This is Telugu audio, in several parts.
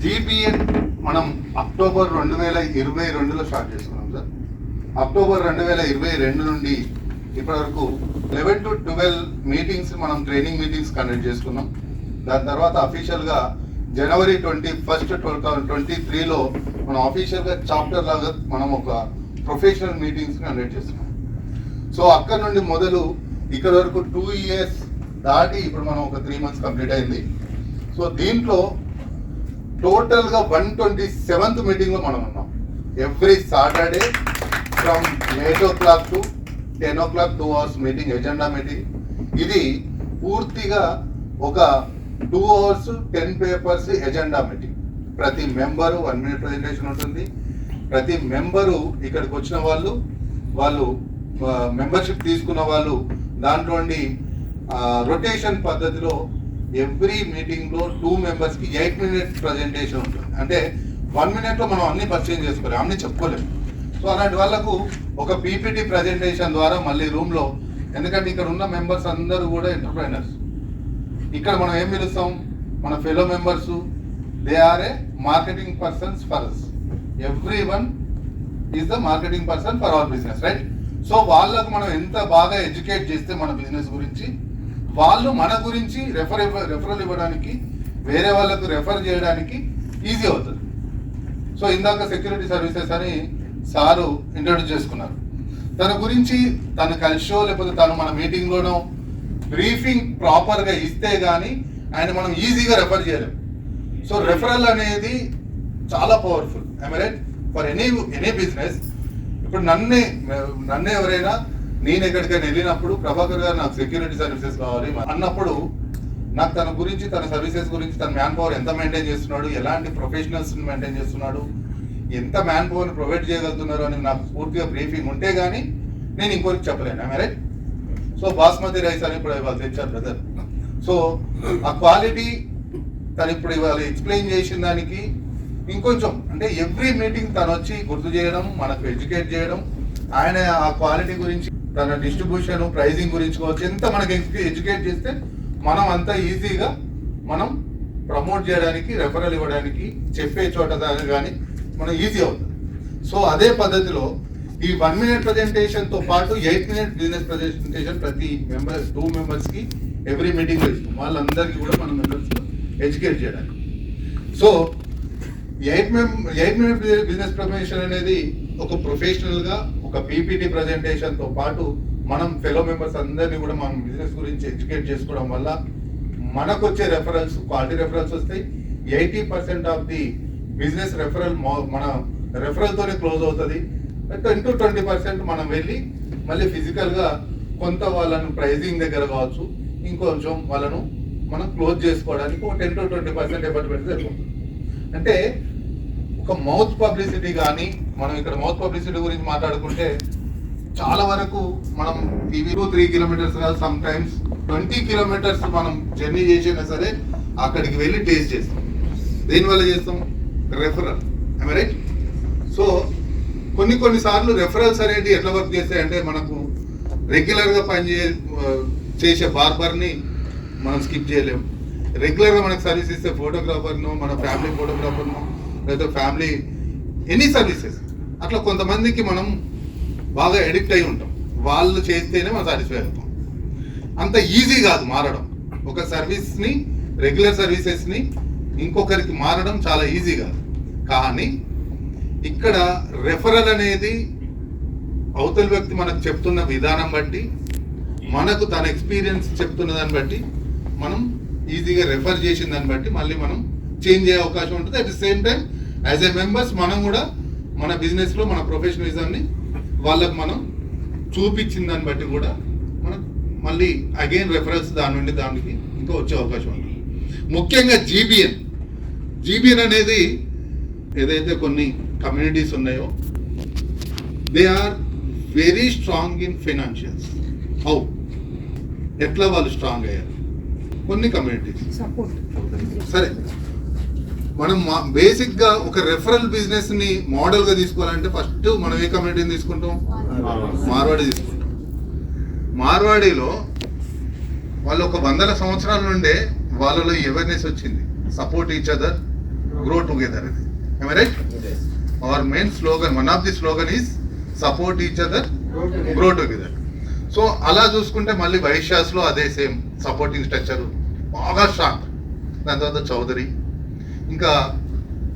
జీబీఎన్ మనం అక్టోబర్ 2022లో స్టార్ట్ చేసుకున్నాం సార్. అక్టోబర్ 2022 నుండి ఇప్పటి వరకు 11 to 12 మీటింగ్స్ మనం ట్రైనింగ్ మీటింగ్స్ కండక్ట్ చేసుకున్నాం. దాని తర్వాత అఫీషియల్గా జనవరి 21, 2023లో మనం అఫీషియల్గా చాప్టర్ లాగా మనం ఒక ప్రొఫెషనల్ మీటింగ్స్ కండక్ట్ చేస్తున్నాం. సో అక్కడ నుండి మొదలు ఇక్కడ వరకు 2 years దాటి ఇప్పుడు మనం ఒక 3 months కంప్లీట్ అయింది. సో దీంట్లో టోటల్గా 127th మీటింగ్లో మనం ఉన్నాం. Every Saturday from 8 o'clock to 10 o'clock 2 hours meeting, agenda meeting. ఇది పూర్తిగా ఒక 2 hours 10 papers ఎజెండా మీటింగ్. ప్రతి మెంబరు 1 minute ప్రజెంటేషన్ ఉంటుంది. ప్రతి మెంబరు ఇక్కడికి వచ్చిన వాళ్ళు మెంబర్షిప్ తీసుకున్న వాళ్ళు దాంట్లో రొటేషన్ పద్ధతిలో ఎవ్రీ మీటింగ్లో 2 members-కి 8 minute ప్రజెంటేషన్ ఉంటుంది. అంటే 1 minute-లో మనం అన్ని పరిచయం చేసుకోలేము, అన్ని చెప్పుకోలేము. సో అలాంటి వాళ్ళకు ఒక పీపీటీ ప్రజెంటేషన్ ద్వారా మళ్ళీ రూమ్లో, ఎందుకంటే ఇక్కడ ఉన్న మెంబర్స్ అందరూ కూడా ఎంటర్ప్రైనర్స్. ఇక్కడ మనం ఏం పిలుస్తాం, మన fellow members, they are a marketing persons for us. Everyone is the marketing person for our business, right? So వాళ్ళకు మనం ఎంత బాగా ఎడ్యుకేట్ చేస్తే మన బిజినెస్ గురించి, వాళ్ళు మన గురించి రెఫరల్ ఇవ్వడానికి, వేరే వాళ్ళకు రెఫర్ చేయడానికి ఈజీ అవుతుంది. సో ఇందాక సెక్యూరిటీ సర్వీసెస్ అని సారు ఇంట్రొడ్యూస్ చేసుకున్నారు. తన గురించి తను కలిసో లేకపోతే తను మన మీటింగ్లోనో బ్రీఫింగ్ ప్రాపర్గా ఇస్తే కానీ ఆయన మనం ఈజీగా రెఫర్ చేయలేము. సో రెఫరల్ అనేది చాలా powerful, right, for any business. ఇప్పుడు నన్నే ఎవరైనా, నేను ఎక్కడికైనా వెళ్ళినప్పుడు ప్రభాకర్ గారు నాకు సెక్యూరిటీ సర్వీసెస్ కావాలి అన్నప్పుడు నాకు తన గురించి, తన సర్వీసెస్ గురించి, తన మ్యాన్ పవర్ ఎంత మెయింటైన్ చేస్తున్నాడు, ఎలాంటి ప్రొఫెషనల్స్ మెయింటైన్ చేస్తున్నాడు, ఎంత మ్యాన్ పవర్ని ప్రొవైడ్ చేయగలుగుతున్నారు అని నాకు పూర్తిగా బ్రీఫింగ్ ఉంటే కానీ నేను ఇంకోరికి చెప్పలేను, రైట్? సో బాస్మతి రైస్ అని ఇప్పుడు ఇవాళ తెచ్చారు బ్రదర్. సో ఆ క్వాలిటీ తను ఇప్పుడు ఇవాళ ఎక్స్ప్లెయిన్ చేసిన దానికి ఇంకొంచెం, అంటే ఎవ్రీ మీటింగ్ తను వచ్చి గుర్తు చేయడం, మనకు ఎడ్యుకేట్ చేయడం, ఆయన ఆ క్వాలిటీ గురించి, తన డిస్ట్రిబ్యూషన్, ప్రైజింగ్ గురించి కావచ్చు, ఎంత మనకి ఎడ్యుకేట్ చేస్తే మనం అంత ఈజీగా మనం ప్రమోట్ చేయడానికి, రెఫరల్ ఇవ్వడానికి, చెప్పే చోట కానీ మనం ఈజీ అవుతుంది. సో అదే పద్ధతిలో ఈ 1 minute ప్రజెంటేషన్తో పాటు 8 minute బిజినెస్ ప్రజెంటేషన్ ప్రతి మెంబర్ 2 members-కి ఎవ్రీ మీటింగ్లో ఇస్తాం. వాళ్ళందరికీ కూడా మన మెంబర్స్ ఎడ్యుకేట్ చేయడానికి. సో 8 minute బిజినెస్ ప్రజెంటేషన్ అనేది ఒక ప్రొఫెషనల్గా ఒక పీపీటీ ప్రజెంటేషన్తో పాటు మనం ఫెలో మెంబర్స్ అందరినీ కూడా మనం బిజినెస్ గురించి ఎడ్యుకేట్ చేసుకోవడం వల్ల మనకు వచ్చే రెఫరల్స్, క్వాలిటీ రెఫరల్స్ వస్తాయి. 80% ఆఫ్ ది బిజినెస్ రెఫరల్ మన రెఫరల్తోనే క్లోజ్ అవుతుంది. 10 to 20% మనం వెళ్ళి మళ్ళీ ఫిజికల్గా కొంత వాళ్ళను ప్రైజింగ్ దగ్గర కావచ్చు, ఇంకొంచెం వాళ్ళను మనం క్లోజ్ చేసుకోవడానికి ఒక 10 to 20% ఎఫర్ట్ పెడితే సరిపోతుంది. అంటే ఒక మౌత్ పబ్లిసిటీ కానీ, మనం ఇక్కడ మౌత్ పబ్లిసిటీ గురించి మాట్లాడుకుంటే చాలా వరకు మనం టీవీ 3 kilometers కాదు, సమ్ టైమ్స్ 20 kilometers మనం జర్నీ చేసినా సరే అక్కడికి వెళ్ళి టేస్ట్ చేస్తాం. దేనివల్ల చేస్తాం? Referral, right? సో కొన్నిసార్లు రెఫరల్స్ అనేవి ఎట్లా వర్క్ చేస్తాయంటే, మనకు రెగ్యులర్గా చేసే బార్బర్ని మనం స్కిప్ చేయలేము. రెగ్యులర్గా మనకు సర్వీస్ ఇస్తే ఫోటోగ్రాఫర్ను, మన ఫ్యామిలీ ఫోటోగ్రాఫర్ను, లేదా ఫ్యామిలీ ఎనీ సర్వీసెస్, అట్లా కొంతమందికి మనం బాగా ఎడిక్ట్ అయి ఉంటాం. వాళ్ళు చేస్తేనే మనం సాటిస్ఫై అవుతాం. అంత ఈజీ కాదు మారడం. ఒక సర్వీస్ని, రెగ్యులర్ సర్వీసెస్ని ఇంకొకరికి మారడం చాలా ఈజీ కాదు. కానీ ఇక్కడ రెఫరల్ అనేది అవతల వ్యక్తి మనకు చెప్తున్న విధానం బట్టి, మనకు తన ఎక్స్పీరియన్స్ చెప్తున్న దాన్ని బట్టి, మనం ఈజీగా రెఫర్ చేసిన దాన్ని బట్టి మళ్ళీ మనం చేంజ్ అయ్యే అవకాశం ఉంటుంది. At the same time as a members మనం కూడా మన బిజినెస్లో మన ప్రొఫెషనలిజంని వాళ్ళకు మనం చూపించిన దాన్ని బట్టి కూడా మనం మళ్ళీ అగైన్ రెఫరెన్స్ దాని నుండి దానికి ఇంకా వచ్చే అవకాశం ఉంది. ముఖ్యంగా జీబీఎన్ అనేది ఏదైతే కొన్ని కమ్యూనిటీస్ ఉన్నాయో, they are very strong in financials. How, ఎట్లా వాళ్ళు స్ట్రాంగ్ అయ్యారు? కొన్ని కమ్యూనిటీస్ సరే, మనం బేసిక్గా ఒక రెఫరల్ బిజినెస్ని మోడల్గా తీసుకోవాలంటే ఫస్ట్ మనం ఏ కమ్యూనిటీని తీసుకుంటాం? మార్వాడి తీసుకుంటాం. మార్వాడిలో వాళ్ళు ఒక 100 సంవత్సరాల నుండే వాళ్ళలో అవేర్నెస్ వచ్చింది. Support each other, grow together. Am I right? Yes. Our main slogan, one of the slogan is support each other, grow together. So అలా చూసుకుంటే మళ్ళీ వైశ్యాస్లో అదే సేమ్ సపోర్టింగ్ స్ట్రక్చర్ బాగా స్ట్రాంగ్. దాని తర్వాత చౌదరి, ఇంకా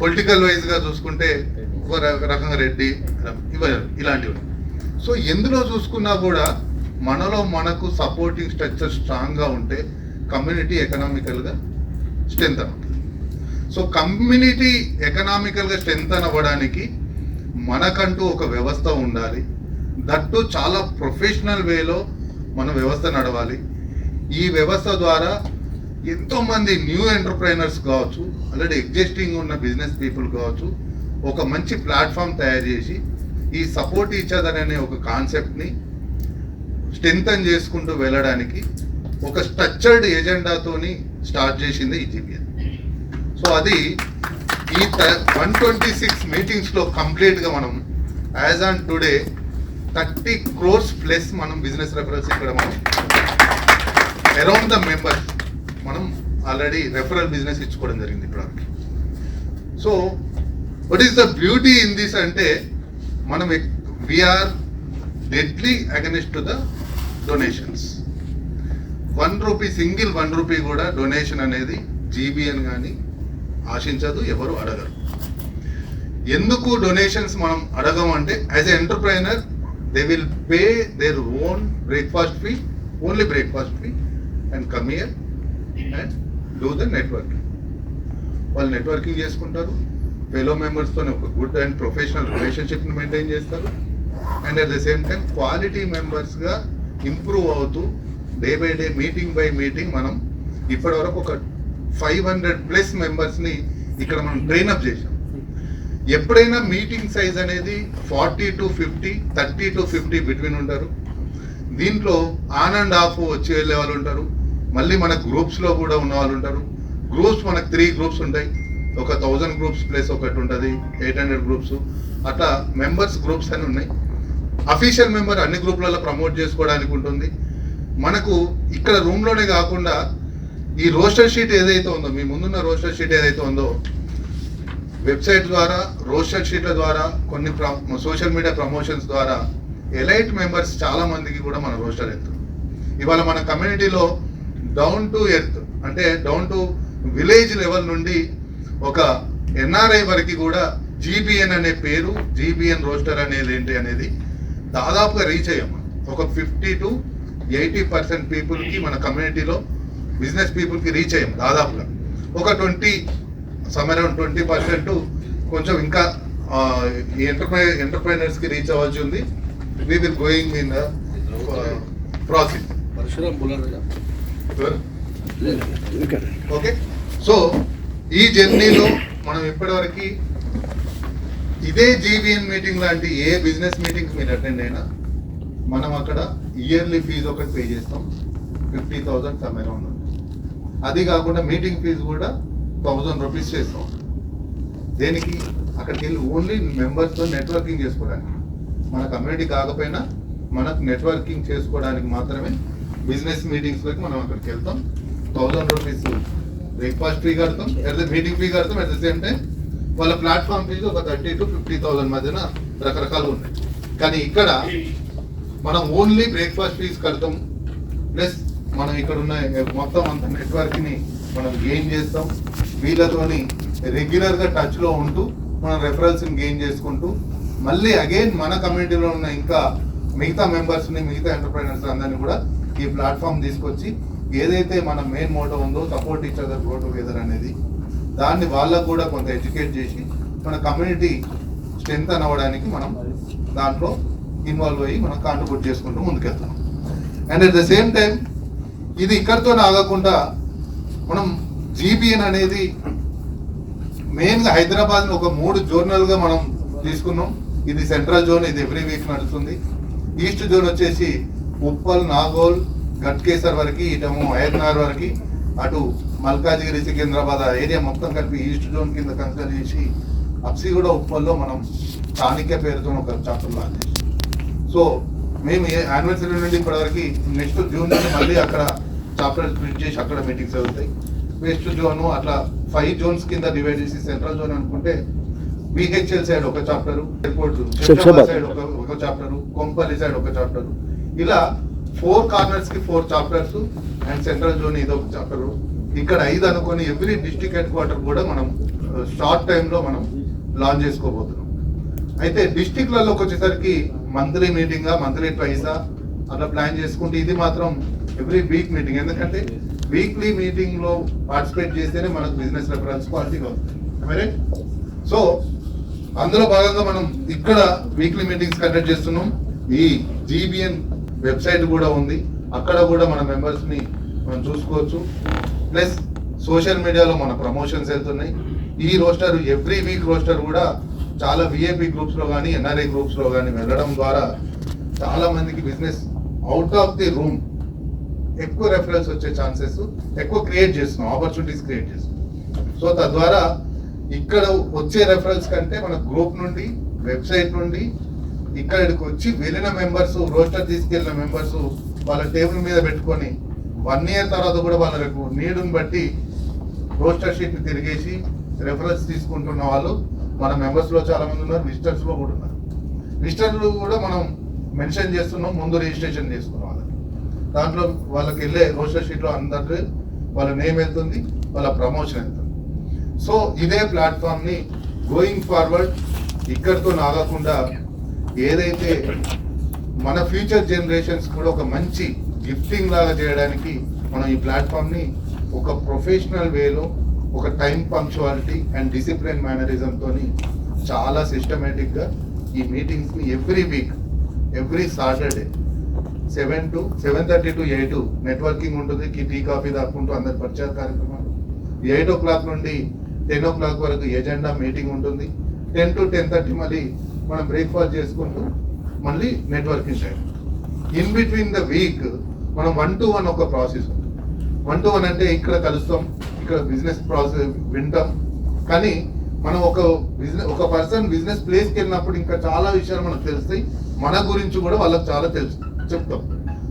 పొలిటికల్ వైజ్గా చూసుకుంటే ఒక రకంగా రెడ్డి ఇలాంటివి. సో ఎందులో చూసుకున్నా కూడా మనలో మనకు సపోర్టింగ్ స్ట్రక్చర్ స్ట్రాంగ్గా ఉంటే కమ్యూనిటీ ఎకనామికల్గా స్ట్రెంత్ అవుతుంది. సో కమ్యూనిటీ ఎకనామికల్గా స్ట్రెంత్ అవ్వడానికి మనకంటూ ఒక వ్యవస్థ ఉండాలి. దట్టు చాలా ప్రొఫెషనల్ వేలో మన వ్యవస్థ నడవాలి. ఈ వ్యవస్థ ద్వారా ఎంతోమంది న్యూ ఎంటర్ప్రైనర్స్ కావచ్చు, ఆల్రెడీ ఎగ్జిస్టింగ్ ఉన్న బిజినెస్ పీపుల్ కావచ్చు, ఒక మంచి ప్లాట్ఫామ్ తయారు చేసి ఈ సపోర్ట్ ఈచ్ అదర్ అనే ఒక కాన్సెప్ట్ని స్ట్రెంథన్ చేసుకుంటూ వెళ్ళడానికి ఒక స్ట్రక్చర్డ్ ఎజెండాతోని స్టార్ట్ చేసింది ఈ జీపీఎన్. సో అది ఈ 126 మీటింగ్స్లో కంప్లీట్గా మనం as on today 30 crores plus మనం బిజినెస్ రెఫరల్స్ ఇక్కడ మనం అరౌండ్ ద మెంబర్స్ మనం ఆల్రెడీ రెఫరల్ బిజినెస్ ఇచ్చుకోవడం జరిగింది ఇప్పటివరకు. So what is the beauty in this అంటే మనం we are deadly against to the donations. ₹1 single ₹1 కూడా డొనేషన్ అనేది జీబీఎన్ కానీ ఆశించదు, ఎవరు అడగరు. ఎందుకు డొనేషన్స్ మనం అడగమంటే as a entrepreneur they will pay their own breakfast fee, only breakfast fee, and come here and do the networking. వాళ్ళు నెట్వర్కింగ్ చేసుకుంటారు, ఫెలో మెంబర్స్తో ఒక గుడ్ అండ్ ప్రొఫెషనల్ రిలేషన్షిప్ని మెయింటైన్ చేస్తారు, and at the same time quality మెంబర్స్గా ఇంప్రూవ్ అవుతూ day by day meeting by meeting మనం ఇప్పటివరకు ఒక 500+ మెంబర్స్ని ఇక్కడ మనం ట్రైనప్ చేసాం. ఎప్పుడైనా మీటింగ్ సైజ్ అనేది 40 to 50, 30 to 50 బిట్వీన్ ఉంటారు. దీంట్లో ఆన్ అండ్ ఆఫ్ వచ్చి వెళ్ళే వాళ్ళు ఉంటారు, మళ్ళీ మన గ్రూప్స్లో కూడా ఉన్న వాళ్ళు ఉంటారు. గ్రూప్స్ మనకు 3 గ్రూప్స్ ఉంటాయి, ఒక 1000 గ్రూప్స్ ప్లస్ ఒకటి ఉంటుంది 800 గ్రూప్స్, అట్లా మెంబర్స్ గ్రూప్స్ అని ఉన్నాయి. అఫీషియల్ మెంబర్ అన్ని గ్రూప్లలో ప్రమోట్ చేసుకోవడానికి ఉంటుంది. మనకు ఇక్కడ రూమ్లోనే కాకుండా ఈ రోస్టర్ షీట్ ఏదైతే ఉందో, మీ ముందున్న రోస్టర్ షీట్ ఏదైతే ఉందో, వెబ్సైట్ ద్వారా రోస్టర్ షీట్ల ద్వారా కొన్ని సోషల్ మీడియా ప్రమోషన్స్ ద్వారా ఎలైట్ మెంబర్స్ చాలా మందికి కూడా మన రోస్టర్ ఎత్తారు. ఇవాళ మన కమ్యూనిటీలో డౌన్ టు ఎర్త్ అంటే డౌన్ టు విలేజ్ లెవెల్ నుండి ఒక ఎన్ఆర్ఐ వరకు కూడా జీబీఎన్ అనే పేరు, జీబీఎన్ రోస్టర్ అనేది ఏంటి అనేది దాదాపుగా రీచ్ అయ్యాం. ఒక 50 to 80% పీపుల్కి మన కమ్యూనిటీలో బిజినెస్ పీపుల్కి రీచ్ అయ్యాం దాదాపుగా. ఒక 20% కొంచెం ఇంకా ఈ ఎంటర్ప్రైనర్స్కి రీచ్ అవ్వాల్సి ఉంది. We will going in the process. Okay, so ఈ జర్నీలో మనం ఇప్పటివరకు ఇదే జీబీఎన్ మీటింగ్ లాంటి ఏ బిజినెస్ మీటింగ్స్ మీరు అటెండ్ అయినా మనం అక్కడ ఇయర్లీ ఫీజు ఒకటి పే చేస్తాం, 50,000 సమ్ అరౌండ్. అది కాకుండా మీటింగ్ ఫీజు కూడా ₹1,000 చేస్తాం. దేనికి? అక్కడికి వెళ్ళి ఓన్లీ మెంబర్స్తో నెట్వర్కింగ్ చేసుకోవడానికి, మన కమ్యూనిటీ కాకపోయినా మనకు నెట్వర్కింగ్ చేసుకోవడానికి మాత్రమే బిజినెస్ మీటింగ్స్లోకి మనం అక్కడికి వెళ్తాం. ₹1,000 బ్రేక్ఫాస్ట్ ఫీ కడతాం, మీటింగ్ ఫీ కడతాం. అట్ ద సేమ్ టైం వాళ్ళ ప్లాట్ఫామ్ ఫీజు ఒక 30,000 to 50,000 మధ్యన రకరకాలు ఉన్నాయి. కానీ ఇక్కడ మనం ఓన్లీ బ్రేక్ఫాస్ట్ ఫీజు కడతాం, ప్లస్ మనం ఇక్కడ ఉన్న మొత్తం అంత నెట్వర్క్ని మనం గెయిన్ చేస్తాం. వీళ్ళతోని రెగ్యులర్గా టచ్లో ఉంటూ మనం రెఫరల్స్ని గెయిన్ చేసుకుంటూ మళ్ళీ అగైన్ మన కమ్యూనిటీలో ఉన్న ఇంకా మిగతా మెంబర్స్ని, మిగతా ఎంటర్ప్రైనర్స్ అందరినీ కూడా ఈ ప్లాట్ఫామ్ తీసుకొచ్చి ఏదైతే మన మెయిన్ మోటో ఉందో support each other grow together అనేది, దాన్ని వాళ్ళకు కూడా కొంత ఎడ్యుకేట్ చేసి మన కమ్యూనిటీ స్ట్రెంత్ అవ్వడానికి మనం దాంట్లో ఇన్వాల్వ్ అయ్యి మనం కాంట్రిబ్యూట్ చేసుకుంటూ ముందుకెళ్తాం. And at the same time ఇది ఇక్కడితో ఆగకుండా మనం జీబీఎన్ అనేది మెయిన్గా హైదరాబాద్ని ఒక 3 జోనల్గా మనం తీసుకున్నాం. ఇది సెంట్రల్ జోన్, ఇది ఎవ్రీ వీక్ నడుస్తుంది. ఈస్ట్ జోన్ వచ్చేసి ఉప్పల్, నాగోల్, గట్కేసర్ వరకు, ఇటేమో అయత్నార్ వరకు, అటు మల్కాజిగిరి, సికింద్రాబాద్ ఏరియా మొత్తం కలిపి ఈస్ట్ జోన్ కింద కన్సిడర్ చేసి అప్సిగూడ, ఉప్పల్లో మనం చాణక్య పేరుతో ఒక చాప్టర్ లాంచ్ చేసి, సో మేము యానివర్సరీ నుండి ఇప్పటివరకు నెక్స్ట్ జూన్ నుండి మళ్ళీ అక్కడ చాప్టర్ స్ప్లిట్ చేసి అక్కడ మీటింగ్స్ అవుతాయి. వెస్ట్ జోను అట్లా 5 జోన్స్ కింద డివైడ్ చేసి సెంట్రల్ జోన్ అనుకుంటే బిహెచ్ఎల్ సైడ్ ఒక చాప్టర్, ఎయిర్పోర్ట్ సైడ్ ఒక చాప్టర్, కొంపల్లి సైడ్ ఒక చాప్టర్, ఇలా 4 కార్నర్స్ కి 4 చాప్టర్స్ అండ్ సెంట్రల్ జోన్ ఇది ఒక చాప్టర్. ఇక్కడ 5 అనుకొని ఎవ్రీ డిస్ట్రిక్ట్ హెడ్ క్వార్టర్ కూడా మనం షార్ట్ టైంలో మనం లాంచ్ చేసుకోబోతున్నాం. అయితే డిస్ట్రిక్ట్లలోకి వచ్చేసరికి మంత్లీ మీటింగ్, మంత్లీ ట్వైసా అట్లా ప్లాన్ చేసుకుంటే ఇది మాత్రం ఎవ్రీ వీక్ మీటింగ్. ఎందుకంటే వీక్లీ మీటింగ్ లో పార్టిసిపేట్ చేస్తేనే మనకు బిజినెస్ రెఫరెన్స్ క్వాలిటీగా వస్తుంది. సో అందులో భాగంగా మనం ఇక్కడ వీక్లీ మీటింగ్స్ కండక్ట్ చేస్తున్నాం. ఈ జీబీఎన్ వెబ్సైట్ కూడా ఉంది, అక్కడ కూడా మన మెంబర్స్ ని మనం చూసుకోవచ్చు. ప్లస్ సోషల్ మీడియాలో మన ప్రమోషన్స్ వెళ్తున్నాయి. ఈ రోస్టర్ ఎవ్రీ వీక్ రోస్టర్ కూడా చాలా విఐపి గ్రూప్స్ లో కానీ ఎన్ఆర్ఐ గ్రూప్స్ లో కానీ వెళ్ళడం ద్వారా చాలా మందికి business out of the room ఎక్కువ రెఫరెన్స్ వచ్చే ఛాన్సెస్ ఎక్కువ క్రియేట్ చేస్తున్నాం, ఆపర్చునిటీస్ క్రియేట్ చేస్తున్నాం. సో తద్వారా ఇక్కడ వచ్చే రెఫరెన్స్ కంటే మన గ్రూప్ నుండి, వెబ్సైట్ నుండి ఇక్కడికి వచ్చి వెళ్ళిన మెంబర్స్, రోస్టర్ తీసుకెళ్ళిన మెంబర్స్ వాళ్ళ టేబుల్ మీద పెట్టుకొని 1 year తర్వాత కూడా వాళ్ళకు నీడుని బట్టి రోస్టర్ షీట్ తిరిగేసి రెఫరెన్స్ తీసుకుంటున్న వాళ్ళు మన మెంబర్స్ లో చాలా మంది ఉన్నారు, విజిటర్స్ లో కూడా ఉన్నారు. విజిటర్లు కూడా మనం మెన్షన్ చేస్తున్నాం, ముందు రిజిస్ట్రేషన్ చేసుకున్న వాళ్ళకి. దాంట్లో వాళ్ళకి వెళ్ళే రోస్టర్ షీట్ లో అందరికీ వాళ్ళ నేమ్ వెళ్తుంది, వాళ్ళ ప్రమోషన్ వెళ్తుంది. సో ఇదే ప్లాట్ఫామ్ ని గోయింగ్ ఫార్వర్డ్ ఇక్కడితో ఆగకుండా ఏదైతే మన ఫ్యూచర్ జనరేషన్స్ కూడా ఒక మంచి గిఫ్టింగ్ లాగా చేయడానికి మనం ఈ ప్లాట్ఫామ్ ని ఒక ప్రొఫెషనల్ వేలో, ఒక time punctuality and discipline mannerism తోని చాలా సిస్టమేటిక్ గా ఈ మీటింగ్స్ ని every week, every Saturday 7:30 to 8 networking ఉంటుంది. టీ కాఫీ దాక్కుంటూ అందరి పరిచయ కార్యక్రమాలు. 8 o'clock నుండి 10 o'clock వరకు ఎజెండా మీటింగ్ ఉంటుంది. 10 to 10:30 మళ్ళీ మనం బ్రేక్ఫాస్ట్ చేసుకుంటూ మళ్ళీ networking time. In between the week మనం 1-to-1 ఒక ప్రాసెస్ ఉంటుంది. 1-to-1 అంటే ఇక్కడ కలుస్తాం, ఇక్కడ బిజినెస్ ప్రాసెస్ వింటాం. కానీ మనం ఒక పర్సన్ బిజినెస్ ప్లేస్కి వెళ్ళినప్పుడు ఇంకా చాలా విషయాలు మనకు తెలుస్తాయి, మన గురించి కూడా వాళ్ళకి చాలా చెప్తాం.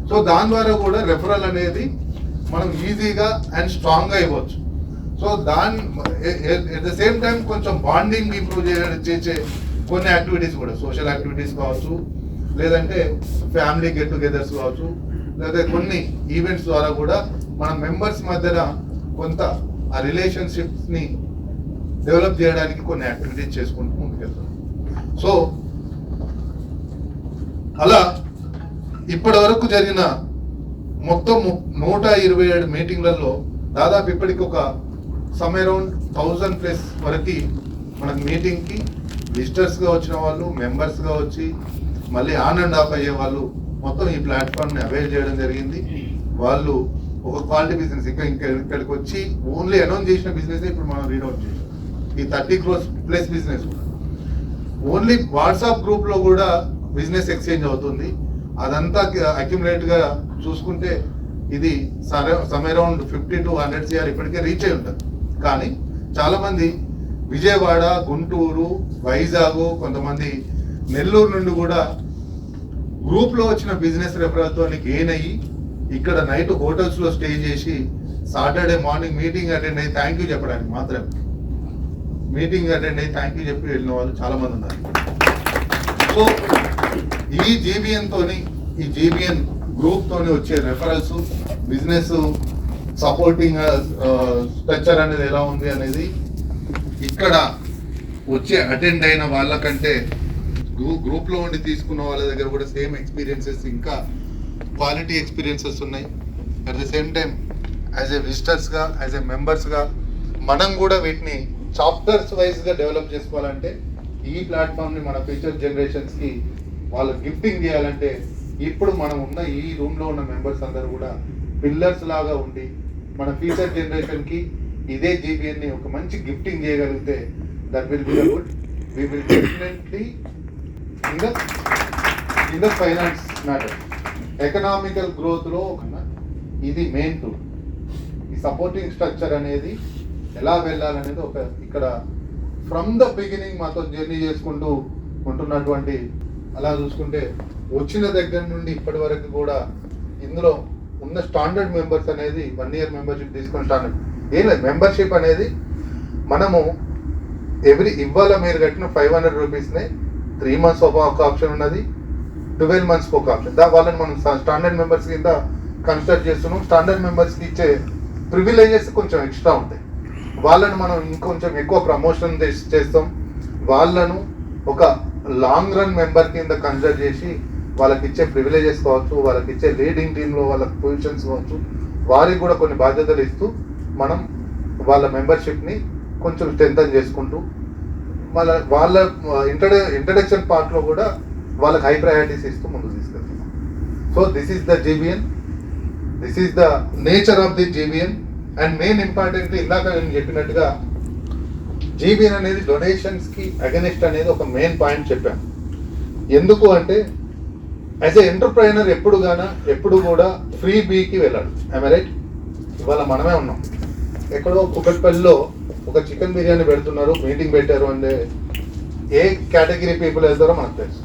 సో దాని ద్వారా కూడా రెఫరల్ అనేది మనం ఈజీగా అండ్ స్ట్రాంగ్ గా ఇవ్వచ్చు. So at the same time కొంచెం బాండింగ్ ఇంప్రూవ్ చేసే కొన్ని యాక్టివిటీస్ కూడా, సోషల్ యాక్టివిటీస్ కావచ్చు, లేదంటే ఫ్యామిలీ గెట్ టుగెదర్స్ కావచ్చు, లేదా కొన్ని ఈవెంట్స్ ద్వారా కూడా మన మెంబర్స్ మధ్యన కొంత ఆ రిలేషన్షిప్స్ ని డెవలప్ చేయడానికి కొన్ని యాక్టివిటీస్ చేసుకుంటూ ముందుకెళ్తాం. సో అలా ఇప్పటి వరకు జరిగిన మొత్తం 127 మీటింగ్లలో దాదాపు ఇప్పటికి ఒక సమ్ అరౌండ్ 1000+ వరకు మనకు మీటింగ్కి విజిటర్స్గా వచ్చిన వాళ్ళు, మెంబర్స్గా వచ్చి మళ్ళీ ఆన్ అండ్ ఆఫ్ అయ్యే వాళ్ళు మొత్తం ఈ ప్లాట్ఫామ్ని అవైల్ చేయడం జరిగింది. వాళ్ళు ఒక క్వాలిటీ బిజినెస్ ఇక్కడికి వచ్చి ఓన్లీ అనౌన్స్ చేసిన బిజినెస్ ఇప్పుడు మనం రీడౌట్ చేసాం. ఈ 30 crores+ బిజినెస్ కూడా ఓన్లీ వాట్సాప్ గ్రూప్లో కూడా బిజినెస్ ఎక్స్చేంజ్ అవుతుంది. అదంతా అక్యుములేట్ గా చూసుకుంటే ఇది సమ్ అరౌండ్ 50 to 100 CR ఇప్పటికే రీచ్ అయి ఉంటుంది. కానీ చాలా మంది విజయవాడ, గుంటూరు, వైజాగ్, కొంతమంది నెల్లూరు నుండి కూడా గ్రూప్ లో వచ్చిన బిజినెస్ రెఫరల్ తో గెయిన్ అయ్యి ఇక్కడ నైట్ హోటల్స్ లో స్టే చేసి సాటర్డే మార్నింగ్ మీటింగ్ అటెండ్ అయ్యి థ్యాంక్ యూ చెప్పడానికి మాత్రమే మీటింగ్ అటెండ్ అయ్యి థ్యాంక్ యూ చెప్పి వెళ్ళిన వాళ్ళు చాలా మంది ఉన్నారు. సో ఈ జీబీఎన్ గ్రూప్ తోని వచ్చే రెఫరల్స్, బిజినెస్ సపోర్టింగ్ స్ట్రక్చర్ అనేది ఎలా ఉంది అనేది ఇక్కడ వచ్చే అటెండ్ అయిన వాళ్ళకంటే గ్రూప్ లో ఉండి తీసుకున్న వాళ్ళ దగ్గర కూడా సేమ్ ఎక్స్పీరియన్సెస్, ఇంకా క్వాలిటీ ఎక్స్పీరియన్సెస్ ఉన్నాయి. At the same time as a visitors గా, యాజ్ ఏ మెంబర్స్ గా మనం కూడా వీటిని చాప్టర్స్ వైజ్ గా డెవలప్ చేసుకోవాలంటే ఈ ప్లాట్ఫామ్ ని మన ఫ్యూచర్ జనరేషన్స్ కి వాళ్ళు గిఫ్టింగ్ చేయాలంటే ఇప్పుడు మనం ఉన్న ఈ రూమ్ లో ఉన్న మెంబర్స్ అందరూ కూడా పిల్లర్స్ లాగా ఉండి మన ఫ్యూచర్ జనరేషన్ కి ఇదే జీబీఎన్ ని ఒక మంచి గిఫ్టింగ్ చేయగలిగితే that will be good. We will definitely in the finance matter, economical growth లో ఇది మెయిన్ టూల్. ఈ సపోర్టింగ్ స్ట్రక్చర్ అనేది ఎలా వెళ్ళాలనేది ఒక ఇక్కడ ఫ్రమ్ ద బిగినింగ్ మాతో జర్నీ చేసుకుంటూ ఉంటున్నటువంటి, అలా చూసుకుంటే వచ్చిన దగ్గర నుండి ఇప్పటి వరకు కూడా ఇందులో ఉన్న స్టాండర్డ్ మెంబర్స్ అనేది 1 year మెంబర్షిప్ తీసుకుని స్టాండర్డ్ ఏం లేదు. మెంబర్షిప్ అనేది మనము ఇవాళ మీరు కట్టిన 500 రూపీస్నే 3 months ఒక ఆప్షన్ ఉన్నది, 12 months ఒక ఆప్షన్. వాళ్ళని మనం స్టాండర్డ్ మెంబర్స్ కింద కన్సిడర్ చేస్తున్నాం. స్టాండర్డ్ మెంబర్స్కి ఇచ్చే ప్రివిలేజెస్ కొంచెం ఎక్స్ట్రా ఉంటాయి. వాళ్ళను మనం ఇంకొంచెం ఎక్కువ ప్రమోషన్ చేస్తాం. వాళ్ళను ఒక లాంగ్ రన్ మెంబర్ కింద కన్సిడర్ చేసి వాళ్ళకి ఇచ్చే ప్రివిలేజెస్ కావచ్చు, వాళ్ళకి ఇచ్చే లీడింగ్ టీంలో వాళ్ళ పొజిషన్స్ కావచ్చు, వారికి కూడా కొన్ని బాధ్యతలు ఇస్తూ మనం వాళ్ళ మెంబర్షిప్ని కొంచెం స్ట్రెంథన్ చేసుకుంటూ వాళ్ళ ఇంట్రడక్షన్ పార్ట్లో కూడా వాళ్ళకి హై ప్రయారిటీస్ ఇస్తూ ముందుకు తీసుకెళ్తున్నాం. So this is the GBN, this is the nature of the GBN. And main importantly ఇందాక నేను చెప్పినట్టుగా జీబీఎన్ అనేది డొనేషన్స్కి అగెనిస్ట్ అనేది ఒక మెయిన్ పాయింట్ చెప్పాను. ఎందుకు అంటే యాజ్ ఎ ఎంటర్ప్రైనర్ ఎప్పుడు కూడా ఫ్రీ బీకి వెళ్ళాడు. I'm right? ఇవాళ మనమే ఉన్నాం, ఎక్కడో కుకట్పల్లిలో ఒక చికెన్ బిర్యానీ పెడుతున్నారు, మీటింగ్ పెట్టారు అంటే ఏ కేటగిరీ పీపుల్ వెళ్తారో మనకు తెలుసు.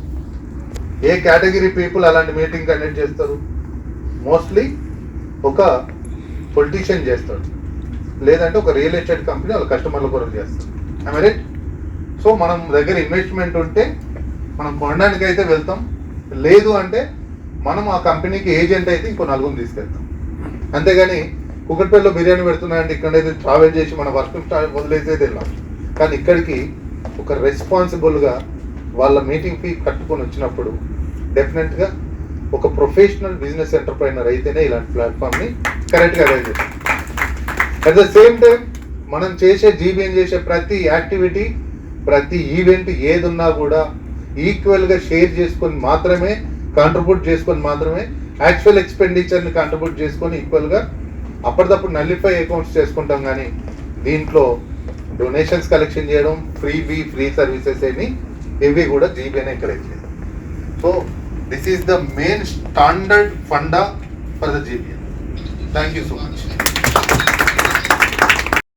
ఏ కేటగిరీ పీపుల్ అలాంటి మీటింగ్ కండక్ట్ చేస్తారు? మోస్ట్లీ ఒక పొలిటీషియన్ చేస్తాడు, లేదంటే ఒక రియల్ ఎస్టేట్ కంపెనీ వాళ్ళ కస్టమర్ల కొరకు చేస్తారు. I'm right? సో మనం దగ్గర ఇన్వెస్ట్మెంట్ ఉంటే మనం కొనడానికి అయితే వెళ్తాం, లేదు అంటే మనం ఆ కంపెనీకి ఏజెంట్ అయితే ఇంకో నలుగురు తీసుకెళ్తాం. అంతేగాని కుకట్పల్లిలో బిర్యానీ పెడుతున్నాయంటే ఇక్కడైతే ట్రావెల్ చేసి మన వర్క్ వదిలేసేది వెళ్ళాం. కానీ ఇక్కడికి ఒక రెస్పాన్సిబుల్గా వాళ్ళ మీటింగ్ ఫీ కట్టుకొని వచ్చినప్పుడు డెఫినెట్గా ఒక ప్రొఫెషనల్ బిజినెస్ ఎంటర్ప్రైనర్ అయితేనే ఇలాంటి ప్లాట్ఫామ్ని కరెక్ట్గా అరేంజ్ చేస్తాం. అట్ ద సేమ్ టైం మనం జీబీఎన్ చేసే ప్రతి యాక్టివిటీ, ప్రతి ఈవెంట్ ఏది ఉన్నా కూడా ఈక్వల్గా షేర్ చేసుకొని మాత్రమే, కాంట్రిబ్యూట్ చేసుకొని మాత్రమే, యాక్చువల్ ఎక్స్పెండిచర్ని కాంట్రిబ్యూట్ చేసుకొని ఈక్వల్గా అప్పటిదప్పుడు నల్లిఫై అకౌంట్స్ చేసుకుంటాం. కానీ దీంట్లో డొనేషన్స్ కలెక్షన్ చేయడం, ఫ్రీ సర్వీసెస్ అని ఇవి కూడా జీబీఎన్ ఎంకరేజ్ చేయడం. So this is the main standard funda for the GBN. Thank you so much.